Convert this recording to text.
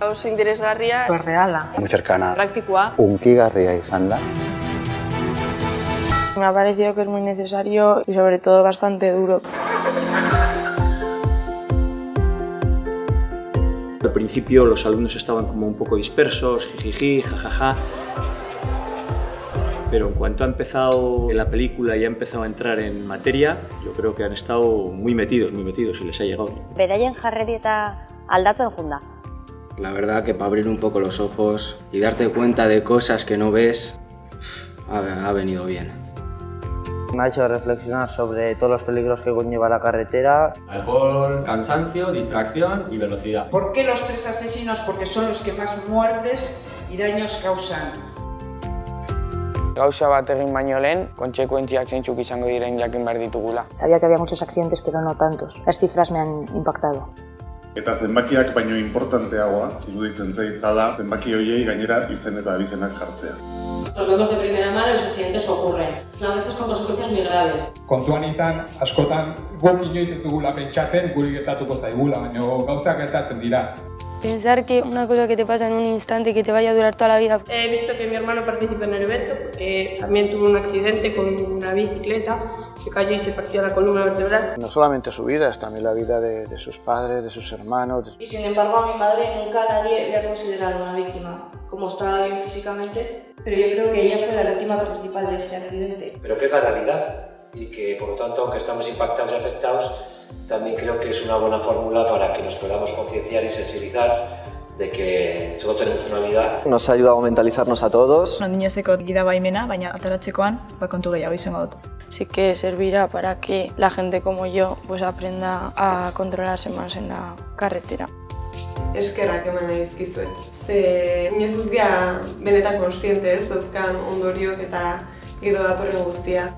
Oso interesgarria. Reala. Muy cercana. Praktikoa. Hunkigarria izan da. Me ha parecido que es muy necesario y sobre todo bastante duro. Al principio los alumnos estaban como un poco dispersos, jijiji, jajaja. Pero en cuanto ha empezado la película y ha empezado a entrar en materia, yo creo que han estado muy metidos y les ha llegado. Beraien jarrerieta aldatzen joan da. La verdad que para abrir un poco los ojos y darte cuenta de cosas que no ves, ha venido bien. Me ha hecho reflexionar sobre todos los peligros que conlleva la carretera. Alcohol, cansancio, distracción y velocidad. ¿Por qué los 3 asesinos? Porque son los que más muertes y daños causan. Gauza bat egin baino lehen, kontsekuentziak zeintzuk izango diren jakin behar ditugula. Sabía que había muchos accidentes, pero no tantos. Las cifras me han impactado. Eta zenbakiak baino importanteagoa, iruditzen zait, da zenbaki horiei gainera izen eta abizenak jartzea. Los vemos de primera mano, los accidentes ocurren, a veces con consecuencias muy graves. Kontuan izan, askotan, guk inoiz ez dugula pentsatzen, guri gertatuko zaigula, baina gauzak gertatzen dira. Pensar que una cosa que te pasa en un instante que te vaya a durar toda la vida. He visto que mi hermano participa en el evento porque también tuvo un accidente con una bicicleta, se cayó y se partió la columna vertebral. No solamente su vida, es también la vida de sus padres, de sus hermanos. Y sin embargo a mi madre nunca nadie le ha considerado una víctima. Como estaba bien físicamente, pero yo creo que ella fue la víctima principal de este accidente. Pero que es la realidad y que por lo tanto, aunque estamos impactados y afectados, también creo que es una buena fórmula para que nos podamos concienciar y sensibilizar de que solo tenemos una vida. Nos ha ayudado a mentalizarnos a todos. Niñezeko gida baimena, baina ataratzekoan kontu gehiago izango dut. Sí que servirá para que la gente como yo pues aprenda a controlarse más en la carretera. Eskerrak eman nahi dizkizuet. Ze inoiz ez gea benetan konstiente ez dauzkan ondoriok eta gero datorren guztia.